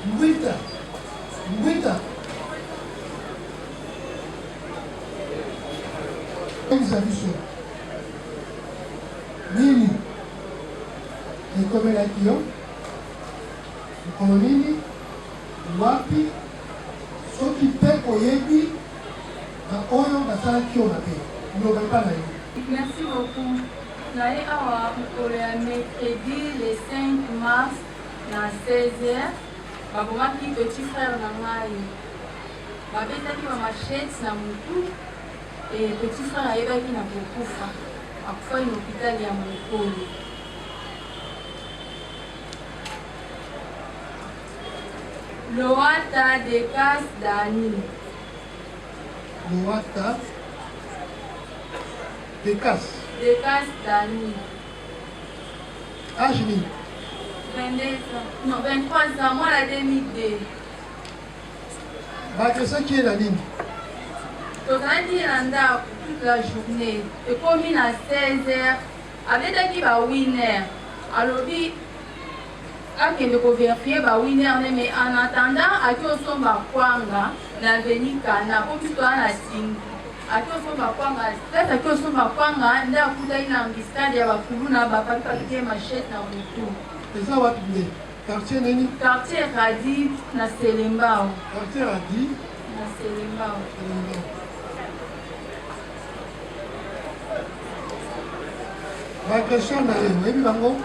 Mbwita. Mbwita. Exabiso. Nini. Nikomela kio. Nini. Wapi. Soki pe oyebi. Na oyo basala kio na pe. Nyoka na yo. Merci beaucoup. Naye awa mokolo ya mercredi le 5 mars na 16h babomaki petit frère na ngai babetaki bamachete na motu e petit frère ayebaki na kokufa akufai na hôpital ya Mokolo. Loata Dekas Dani. Loata Dekas Dani. Âge ni 22 ans. Non, 23 ans. Moi, la 2002. Bagresa qui est la ligne. Donc, on a dit toute la journée. Et comme il a 16h, avec qui va winner. Alors, il a vérifier ba winner, mais en attendant, à qui on s'en va kwanga, l'avenir Kana, pour que tu sois la signe. Akosoma kwanga sasa akosoma kwanga nda kuta ina ngistadi ya bakulu na bapapa kite machete na mutu. Eza wapi nde? Quartier nini? Quartier Radi na Selembao. Quartier Radi na Selembao. Bagression na yo, ebi bango?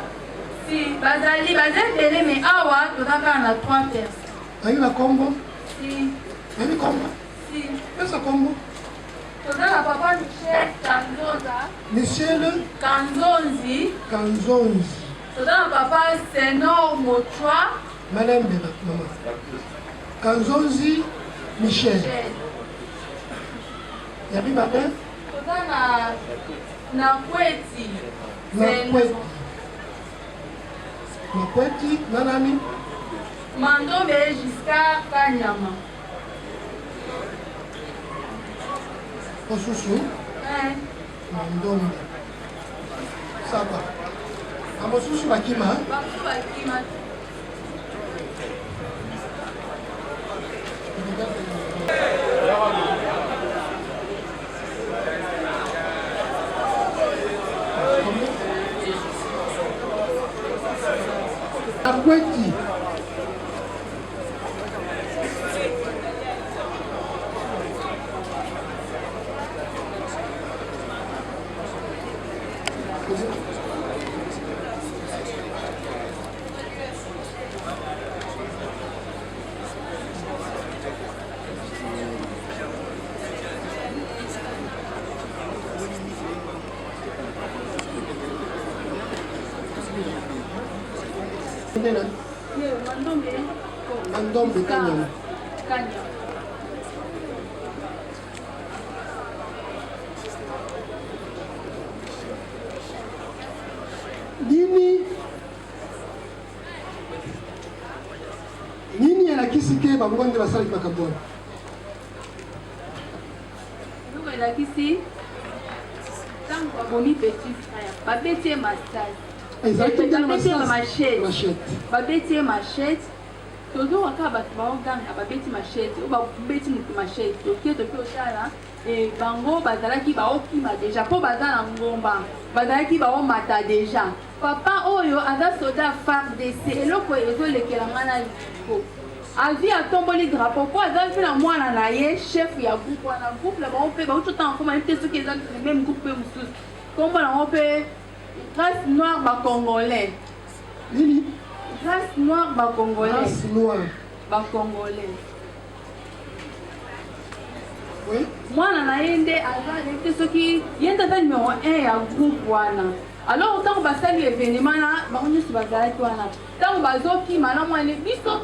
Si, bazali belé mais awa tozaka na 3 personnes. Ayi na Congo? Si. Ebi Congo? Si. Pesa Congo? Tozala papa Michel Kanzoza. Michel Kanzonzi. Tozala papa Senor Mochwa. Madame Bela, maman. Kanzonzi Michel. Yabi baba? Tozala na Kweti. Na Kweti, nanani? Mandombe jusqu'à Kanyama. Osusu? Mandombe. Saba. Amosusu bakima? Bakusu bakima. Akweti. Mandombe Kanyama. Nini yanakisi ke bangonde basali makabona? Nous yanakisi tant babomi petit frère, babeti massage. Babeti machete. Todo akaba baoganga babeti machete, ou babeti mutu machete. Tokie osala et bango bazalaki baokima déjà po bazala ngomba. Bazalaki baomata déjà. Papa oyo aza soda FARDC eloko ezolekela ngana liko. Avi atomboli drapeau po aza na mwana na ye chef ya groupe wana groupe la baope bautota nkoma mpe soki eza même groupe mususu. Kombo na ope race noire ba-congolais. Nini? Race noire ba-congolais. Race noire ba-congolais. Oui. Mwana na ye nde aza te soki ye nde aza numéro 1 ya groupe wana. Alors ntango basali événement na bango nyonso bazalaki wana. Ntango bazokima na mwana biso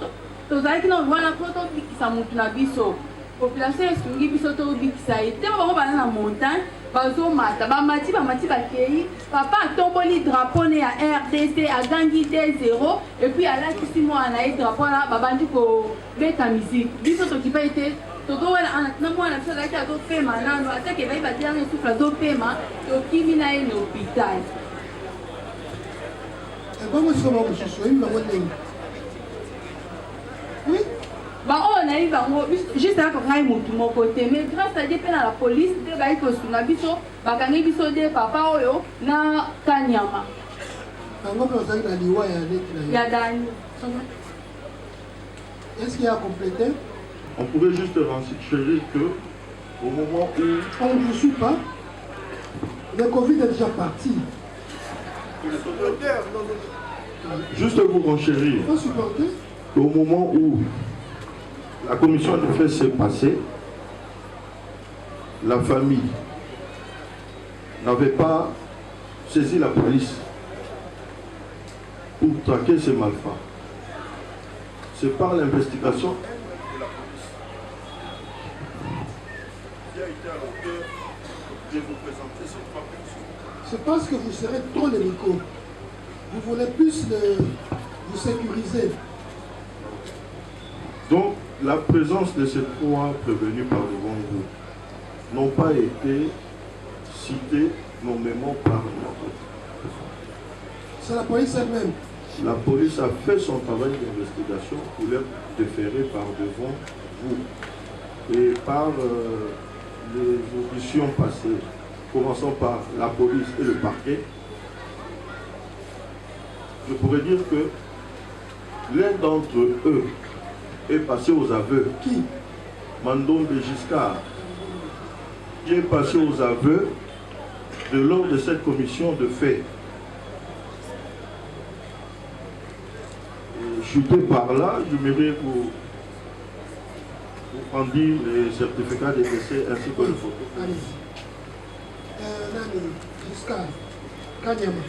tozalaki na wana po tobikisa mutu na biso. Population esungi biso tobikisa ye. Te bango baza na montagne. Bazomata bamati bakei papa atomboli drapeau ne ya RDC agangi 2-0 et puis alakisi mwana ye drapeau na babandi ko beta musique biso tokipa ete totowana na mwana biso azalaki azopema nano ateke bai batiana esufla azopema tokimi na ye na hôpital. Bongo siko bango mosusu oyebi bango ndenge? Oui. naïve bango juste à quand mutu mon côté mais grâce à Dieu la police de baï ko suna biso bakangi biso de papa oyo na kanyama bango pe ozali na liwa ya neti na ya dani. Est-ce qu'il y a complété? On pourrait juste renchérir que au moment où on ne vous suit pas, le Covid est déjà parti. Juste vous renchérir. Pas supporter. Au moment où la commission de fait s'est passée, la famille n'avait pas saisi la police pour traquer ces malfrats. C'est par l'investigation qui a été à l'auteur de vous présenter ces trois personnes. C'est parce que vous serez trop les micros. Vous voulez plus vous sécuriser. Donc, la présence de ces trois prévenus par devant vous n'ont pas été cités nommément par nous. C'est la police elle-même. La police a fait son travail d'investigation pour les déférer par devant vous. Et par les auditions passées, commençant par la police et le parquet, je pourrais dire que l'un d'entre eux est passé aux aveux. Qui? Mandombe Giscard, qui est passé aux aveux de lors de cette commission de fait. Chuté par là, j'aimerais vous prendre les certificats de décès ainsi que les photos. Allez-y. Nani, Giscard, Kanyama.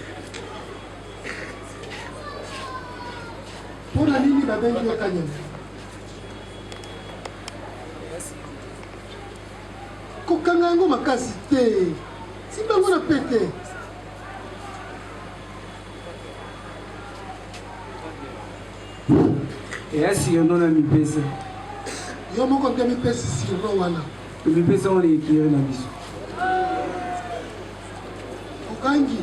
Pour la ligne, il a bien dit Kanyama. Kokanga ngo makasi te. Si bango na pété. Et ainsi, on a mis pesa. Yo moko te mi pesi sirno wana. Mi pesa on est éclairé dans biso. Okangi.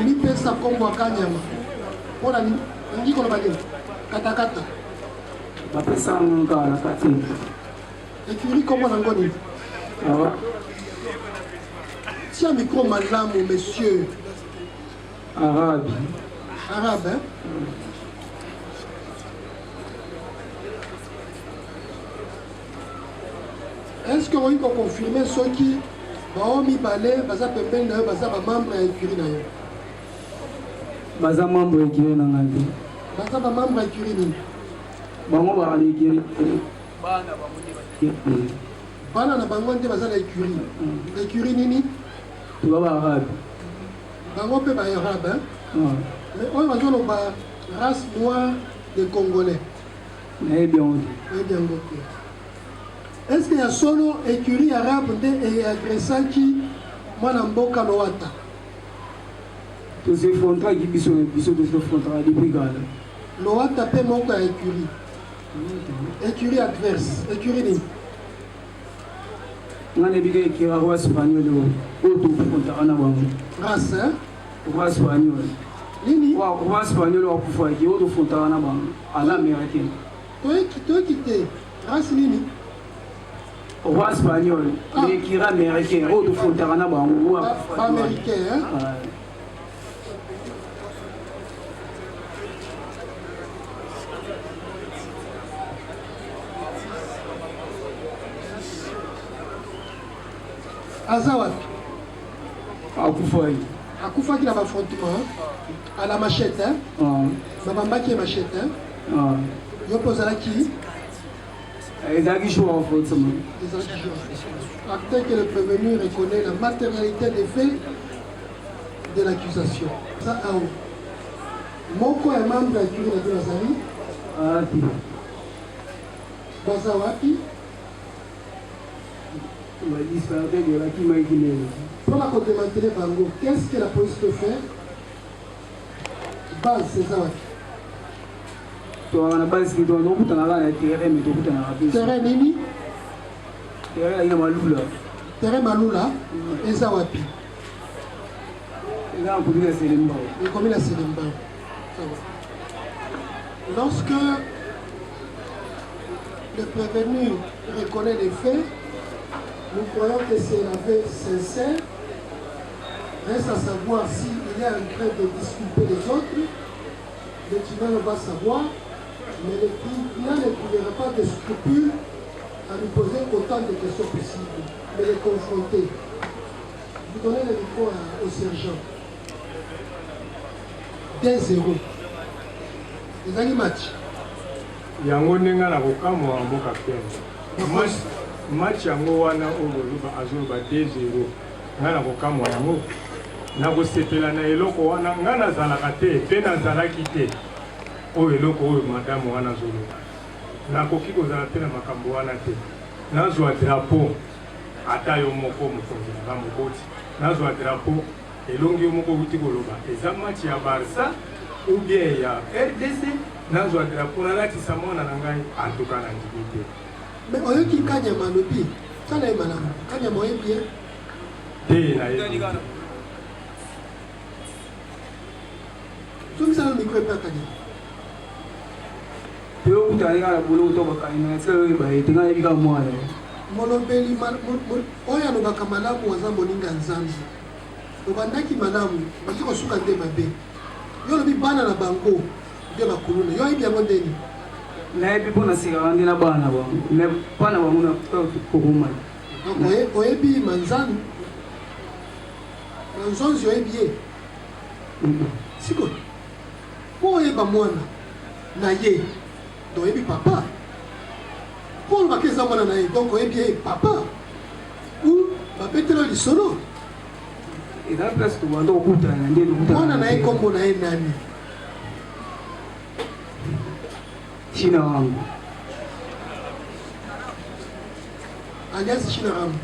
Mi pesa kombo akanyama. Pona ni ngiko na bale. Katakata. Ma pesa on ka na kati. Écurie kombo na ngoni. Ah. Tiens micro malamu monsieur. Arabe. Arabe hein? Est-ce que vous pouvez confirmer ceux qui ont mis balai, baza pembeni na yo, baza ba membre ya écurie na yo? Baza membre écurie na ngai. Baza ba membre ya écurie nini? Bango ba écurie. Bana na bango nde baza na écurie. Écurie nini? Tu vas arabe. Bango pe ba arabe hein? Ah. Mais oyo bazo loba race noire des Congolais. Eh bien. Eh bien ngote. Est-ce qu'il y a solo écurie arabe et agressaki mwana mboka Lowata? Tous ces frontières qui sont tous ces frontières depuis Gala. Lowata pe moko ya écurie. Écurie adverse. Écurie nini? On a bien qui a roi espagnol au tout frontière na bango. Race hein? Roi espagnol. Nini? Wa roi espagnol au pouvoir qui au tout frontière na bango. À l'américain. Toi quitté. Race nini? Roi espagnol, mais qui est américain, au tout frontière na bango. Américain hein? Azawat. Akufai. Akufa qui a l'affrontement à la machette hein? Babamba qui est machette hein? Yo posala qui? Ezaki choix en faute seulement. Acteur que le prévenu reconnaît la matérialité des faits de l'accusation. Ça a où? Moko est membre de la curie de Nazari. Ah, tu. Bazawapi. On va disparaître de la qui m'a guiné. Pour la démanteler Bango, qu'est-ce que la police peut faire? Base, c'est ça. on a base qui doit nous coûter la terrain, mais tout coûte la vie. Terrain nini? Terrain, il y a Maloula. Terrain Maloula, et Zawapi. Et là, on peut dire que c'est le mbao. Et comme il a c'est le mbao. Lorsque le prévenu reconnaît les faits, nous croyons que c'est un aveu sincère. Reste à savoir s'il est en train de disculper les autres. Le tribunal va savoir, mais le tribunal ne trouvera pas de scrupules à lui poser autant de questions possibles, mais les confronter. Vous donnez le micro au sergent. 2-0. Les amis match. Yango nenga na kokamwa mboka pembe. Match yango wana oloba azoba 2-0. Nga na kokamwa yango. Na kosepela na eloko wana nga nazalaka te pe nazalaki te. Oyo eloko oyo madame wana zoloba. Nakoki kozala te na makambo wana te. Nazwa drapeau ata yo moko mokonzi na mokoti. Nazwa drapeau elongi yo moko wuti koloba. Eza match ya Barça ou bien ya RDC. Nazwa drapeau nalatisa mwana na ngai antuka na ndimi te. Mais oyoki kanyama lobi tala ye malamu kanyama oyebi ye te na ye soki sala mikro epe akanyama Yo kutana na bolo to bakaina selo ba tinga yebika mwana molobeli oyo alobaka malamu aza moninga nzambe obandaki malamu baki kosuka nde mabe yo olobi bana na bango nde bakuluna yo oyebi yango ndeni nayebi mpona sika ndi na bana bango me bana bango na kokuma oyebi manzanu na nzonzi oyebi ye sikoyo mpo oyeba mwana na ye donc oyebi papa mpo olobaka eza mwana na ye donc oyebi ye papa ou bapetela lisolo eza place tobanda kokutana nde mwana na ye nkombo na ye nani china wangu alias china rambo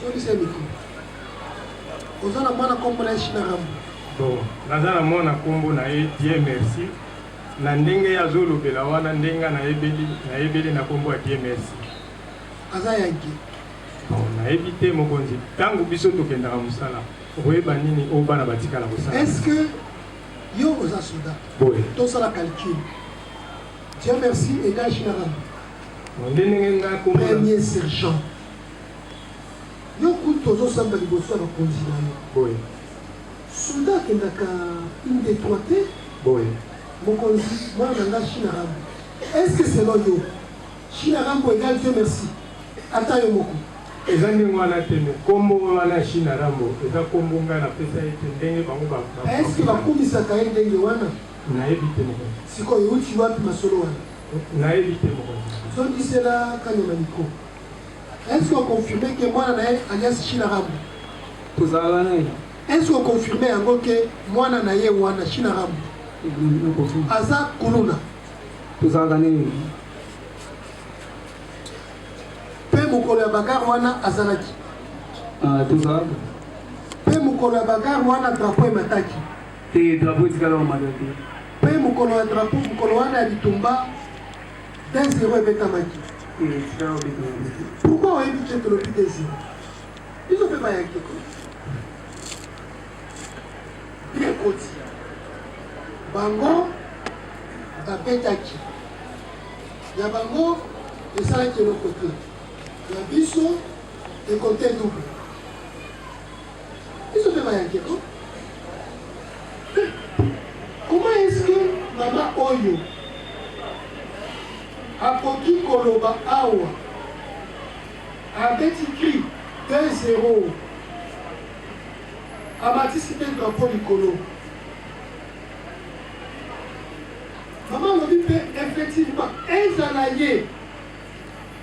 ozolisa mikro oza na mwana nkombo na ye china rambo bon naza na mwana nkombo na ye Dieu merci na ndenge azolobela wana ndenga nayebeli na nkombo ya Dieu merci aza yanki bon nayebi te mokonzi ntango biso tokendaka mosala okoyeba nini oyo bana batikala kosala est ce que yo oza soda boye tosala calcul Dieu merci égale china rambo nde ndenge nga nkombo premier sergent yo kutu ozosamba liboso ya bakonzi na yo boye soda akendaka une de trois te boye mokonzi mwana na nga china rambo est ce que selon yo china rambo égale Dieu merci ata yo moko eza ndenge wana te me nkombo wana china rambo eza nkombo ngai napesa ye te ndenge bango est ce que bakumisaka ye ndenge wana nayebi te mokonzi sikoyo euti wapi masolo wana nayebi te mokonzi zondisela kanyama mikro est ce que oconfirme ke mwana na ye alias china rambo tozalaka na ye est ce que oconfirme yango ke mwana na ye wana china rambo aza kuluna tozalaka na ye mpe mokolo ya bagare wana azalaki tozalaka mpe mokolo ya bagare wana drapeau emataki te drapeau etikala omata te mpe mokolo ya drapeau mokolo wana ya bitumba 2-0 ebetamaki etikala obeta pourquoi oyebi te tolobi 2-0 biso mpe bayaki ko bien koti bango babetaki ya bango esalaki eloko te ya biso ekote double biso mpe bayaki ko comment est-ce que mama oyo akoki koloba awa abeti cri 2-0 amatisi mpe drapeau likolo mama alobi mpe effectivement ezala ye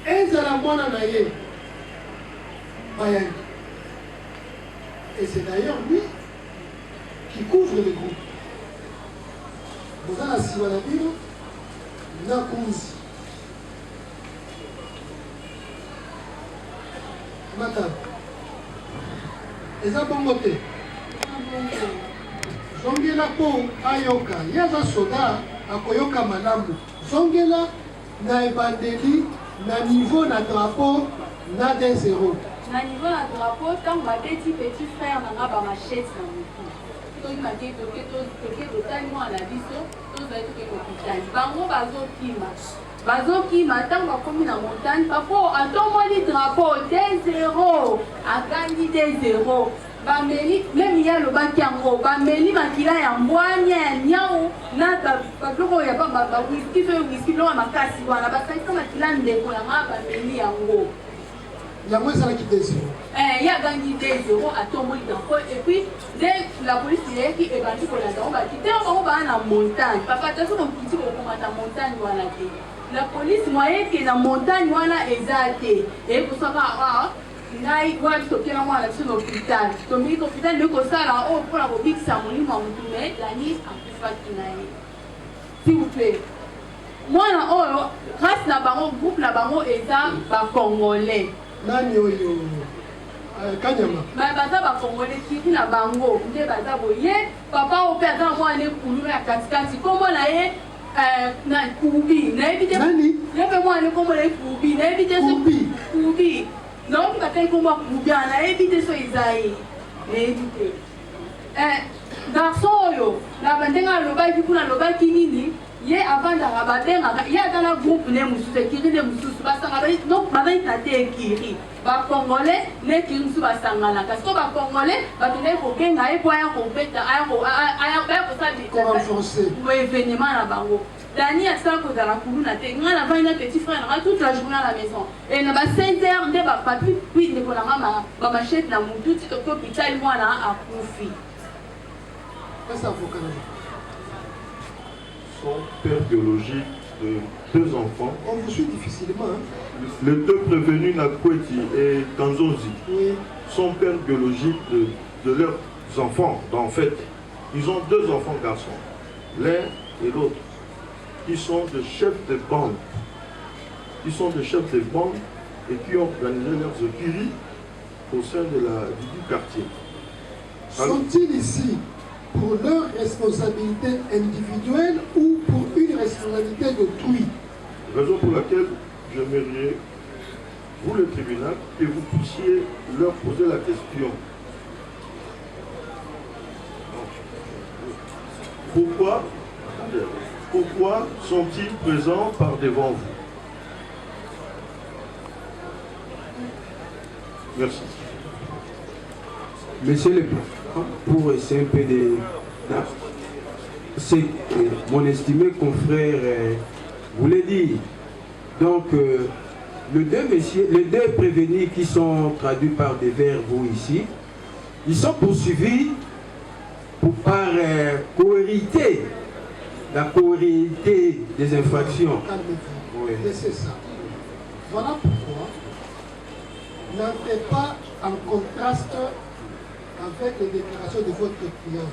ezala mwana na ye bayangi et c'est d'ailleurs lui qui couvre le groupe boza na nsima na bino na kunzi mataba eza bongo te zongela mpo ayoka ye aza soda akoyoka malamu zongela na ebandeli na niveau na drapeau na 2-0 na niveau na drapeau ntango babeti petit frère nanga bamachete na motu toki make toke totali mwana na biso tozali toke kopitani bango bazokima ntango bakomi na montagne papo atomoli drapeau 2-0 akangi 2-0 bameli meme ye alobaki yango bameli makila ya mbwanya ya niau na babiloko oyo ya bawiski to wiski biloko ya makasi wana basalisa makila ndeko yanga bameli yango yango ezalaki 2-0 ye agangi 2-0 atomboli drapeau et puis dès la police eyeki ebandi kolanda ngo baki te bango baa na montagne papa taso mokiti kokomata montagne wana te la police moyeke na montagne wana eza te eyekosaka ngai wana tokela mwana biso na hôpital tomiki hôpital nde kosala oyo mpona kobikisa molimo ya motu me lani akufaki na ye s'il vous plaît mwana oyo race na bango groupe na bango eza bacongolais nani oyo kanyama baza bacongolais kiri na bango nde baza boye papa oyo mpe aza na mwana ekulu ya katikati kombo na ye na kubi nayebi te ye mpe mwana kombo na ye kubi nayebi te kubi naoki batali kombo ya kubi ana nayebi te so eza ye nayebi te garçon oyo na bandenge alobaki kuna alobaki nini ye avandaka babengaka ye aza na groupe ne mosusu ekiri nde mosusu basanga donc babaita te ekiri bacongolais ne ekiri mosusu basanganaka siko bacongolais bakendaki kobenga ye po aya kobeta aya kosala événement na bango dani asala kozala kuluna te ngai navandi na petit frère nanga toute la journée à la maison e na ba 5h nde bapapi puis ndeko nanga bamachete na motu ti toki hôpital mwana akufi Son père biologique de 2 enfants. On vous suit difficilement. Hein? Les 2 prévenus, Nakweti et Tanzozi, oui. Son père biologique de leurs enfants. En fait, ils ont 2 enfants garçons, l'un et l'autre, qui sont des chefs de bande. Qui sont des chefs de bande et qui ont organisé leurs écuries au sein de du quartier. Sont-ils ici pour leur responsabilité individuelle ou pour une responsabilité d'autrui? Raison pour laquelle j'aimerais, vous le tribunal, que vous puissiez leur poser la question. Pourquoi sont-ils présents par devant vous? Merci. Monsieur le Président, pour essayer un peu de... C'est mon estimé confrère voulait dire. Donc, les 2 prévenus qui sont traduits par des vers vous ici, ils sont poursuivis par cohérité, la cohérité des infractions. Calmez-vous. Oui. Laissez ça. Voilà pourquoi n'entrez pas en contraste avec les déclarations de votre client.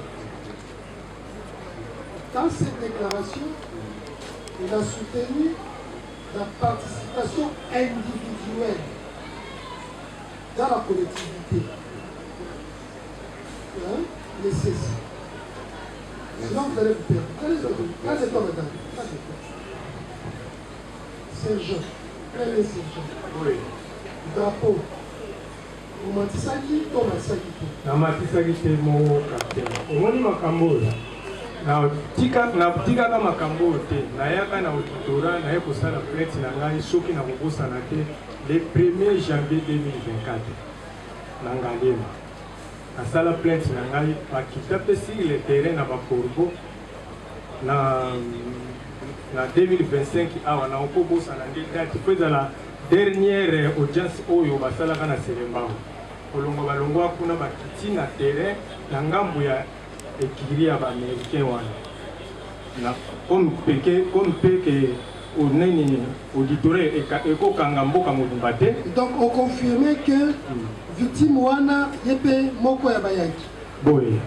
Dans cette déclaration, il a soutenu la participation individuelle dans la collectivité. Hein? Laissez ça. Sinon, vous allez vous perdre. Calmez-toi, madame. Sergent. Prenez sergent. Oui. Drapeau. namatisaki te mo kaptene omoni makambo oyo natikaka makambo oyo te nayaka na auditora naye kosala plainte na ngai soki nakobosana te le 1er janvier 2024 na Ngalema nasala plainte na ngai bakita mpe sur le terrain na bakorbo na 2025 awa na okobosana nde date po ezala dernière audience oyo basalaka na Selembao kolongo balongwa kuna bakiti na terrain na ngambo ya ekiri ya baaméricain wana na comme peke oneni auditoré ekokanga mboka mobimba te. Donc on confirme que victime wana yepe moko ya bayaki boye.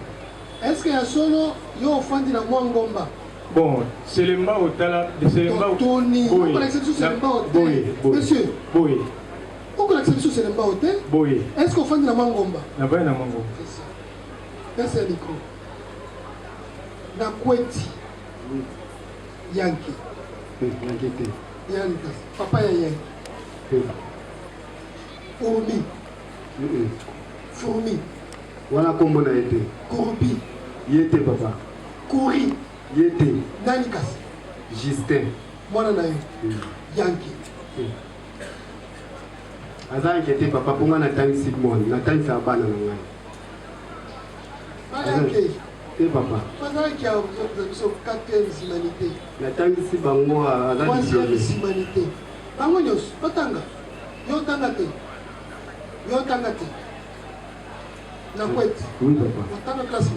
Est-ce que ya solo yo ofandi na mwa ngomba? Bon, Selembao tala de Selembao Tony, on connaît que Selembao monsieur boye. On connaît que Selembao boye. Est-ce qu'on ofandi na mwa ngomba? Na baya na mango. C'est ça. Merci à micro. Na kweti. Yankee. Yankee. Yankas. Papa ya Yankee. Fourmi. Fourmi. Voilà comment on a été. Courbi. Yété papa. Kouri. Yété. Nanikas. Justin. Mwana na yo. Yankee. Aza inquiété papa pour moi n'attend Simon, n'attend sa banane en Yankee. Eh papa. Pendant qu'il y a une quatrième humanité. N'attend si bango à la Troisième humanité. Bango nyos, otanga. Yo tangate. Yo tangate. La couette. Oui papa. Otanga classe.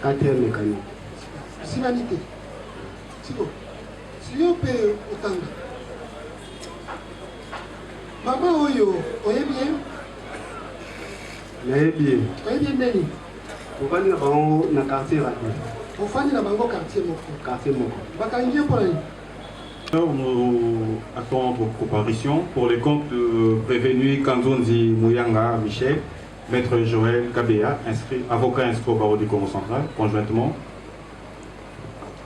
Quatrième mécanique. Humanité. C'est bon. Si yo peut otanga. Maman oyo, oye bien. Naye bien. Oye bien nani. Pourquoi nous avons un quartier raté? Ofani na bango quartier moko. Quartier moko. Bakangie pour la Nous attendons votre comparution pour les comptes prévenus Kanzonzi Mouyanga Michel, maître Joël Kabea, avocat inscrit au barreau du Congo central, conjointement.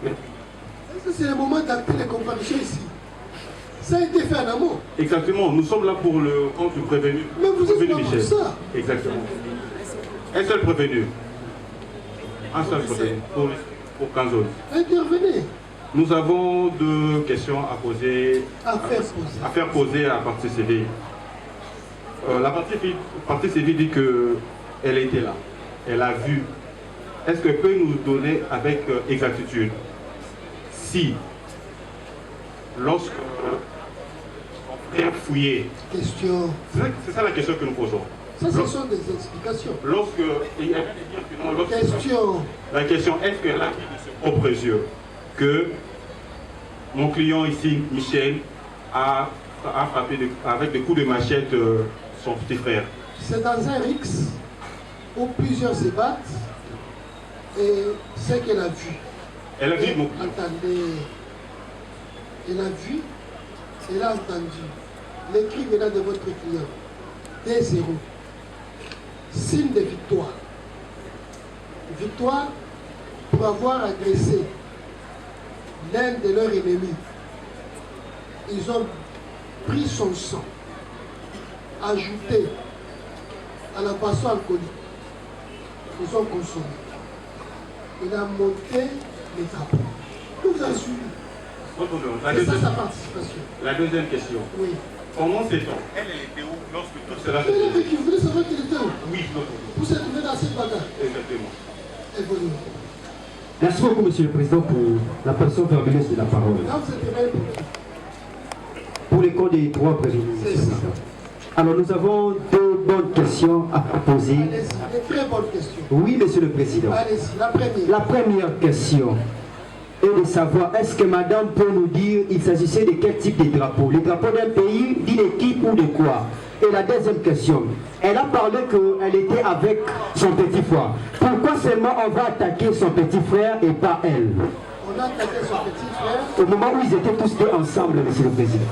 Est-ce que c'est le moment d'acter les comparutions ici? Ça a été fait en amont. Exactement, nous sommes là pour le compte du prévenu. Mais vous êtes prévenu là pour Michel. ça. Exactement. Un seul prévenu. Un seul prévenu pour Kanzonzi. Intervenez. Nous avons deux questions à poser, à faire poser à la partie civile. La partie civile dit qu'elle était là, elle a vu. Est-ce qu'elle peut nous donner avec exactitude si, lorsque on fait fouiller, Question. c'est ça la question que nous posons. Ça, ce sont des explications. Question. La question, est-ce qu'elle a dit de ses propres yeux que mon client ici, Michel, a frappé avec des coups de machette son petit frère? C'est dans un RIX où plusieurs se battent et c'est qu'elle a vu. Elle a vu mon Attendez. Elle a vu, elle a entendu. L'écrit venant de votre client. 2-0. Signe de victoire. Victoire pour avoir agressé l'un de leurs ennemis. Ils ont pris son sang, ajouté à la boisson alcoolique. Ils ont consommé. Il a monté les drapeaux. Vous avez suivi. C'est ça sa participation. La deuxième question. Oui. Comment sait-on? Elle était où lorsque tout cela Elle avait qui? Vous voulez savoir qu'il était où? Oui, Vous êtes trouvé dans cette bagarre. exactement. Évoluez. Merci beaucoup, Monsieur le Président, pour la personne vermeilleuse de la parole. Là, vous êtes réveillé pour qui? Pour les cas des droits prévenus. C'est ça. Alors, nous avons deux bonnes questions à poser. Allez-y, des très bonnes questions. Oui, Monsieur le Président. Allez-y, la première. La première question est de savoir, est-ce que Madame peut nous dire, il s'agissait de quel type de drapeau? Les drapeaux d'un pays, d'une équipe ou de quoi? Et la deuxième question, elle a parlé qu'elle était avec son petit frère. Pourquoi seulement on va attaquer son petit frère et pas elle? On a attaqué son petit frère. Au moment où ils étaient tous deux ensemble, Monsieur le Président.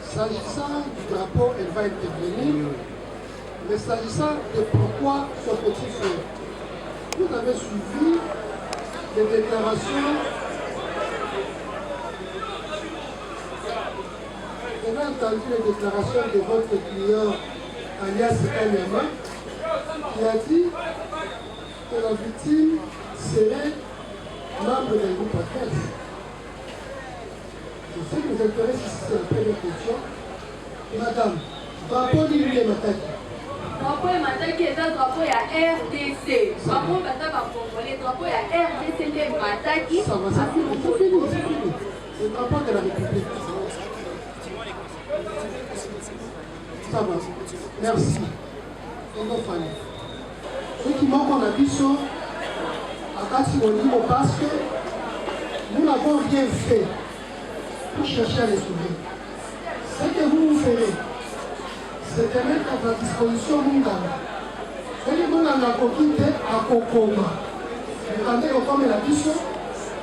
S'agissant du drapeau, elle va intervenir. Mais s'agissant de pourquoi son petit frère, vous avez suivi les déclarations. On a entendu les déclarations de votre client alias Kanyama qui a dit que la victime serait membre d'un groupe à 13. Ce qui nous intéresse ici, c'est la première question. Madame, drapeau libre de Mataki. Drapeau ya Mataki eza drapeau ya RDC. Drapeau bataka congolais, drapeau ya RDC nde Mataki. Ça va, c'est fini, c'est fini, c'est fini. C'est le drapeau de la République. Ça va. Merci. Tonton Fanny. Ceux qui manquent la biso, à Kassi Monimo, parce que nous n'avons rien fait pour chercher à les sauver. Ce que vous ferez, c'est de mettre à votre disposition Munganga. Ce que Munganga a coquille à Kokoma. Vous entendez comme la biso,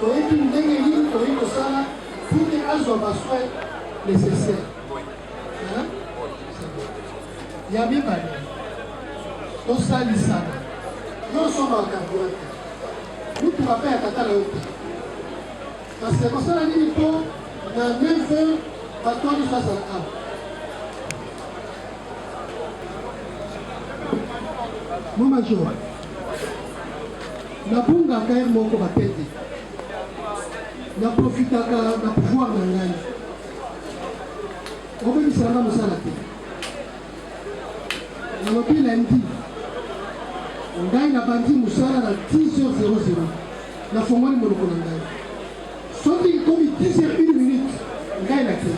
vous avez une dégueule, vous avez ça pour que elles soient pas soins nécessaires. Hein? Il y a bien parlé. Tout ça, nous sommes en carburant. Nous ne pouvons pas être à la hauteur. Parce que comme ça, la ligne pour la même fin, bâton de 61. Mon major, na bunga kaya moko bapete. Na profitaka na pouvoir na ngai. Obebiselanga mosala te. Na lobi lundi, ngai na bandi mosala na 10h00. Na fongoli monoko na ngai. Soki komi 10h01, ngai na kei.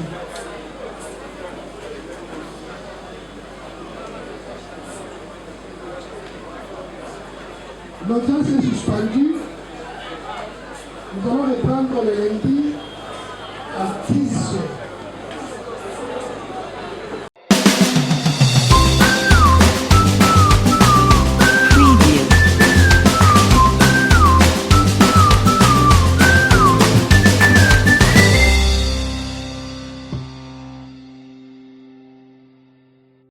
L'audience est suspendue. Nous allons reprendre le lundi à 10h.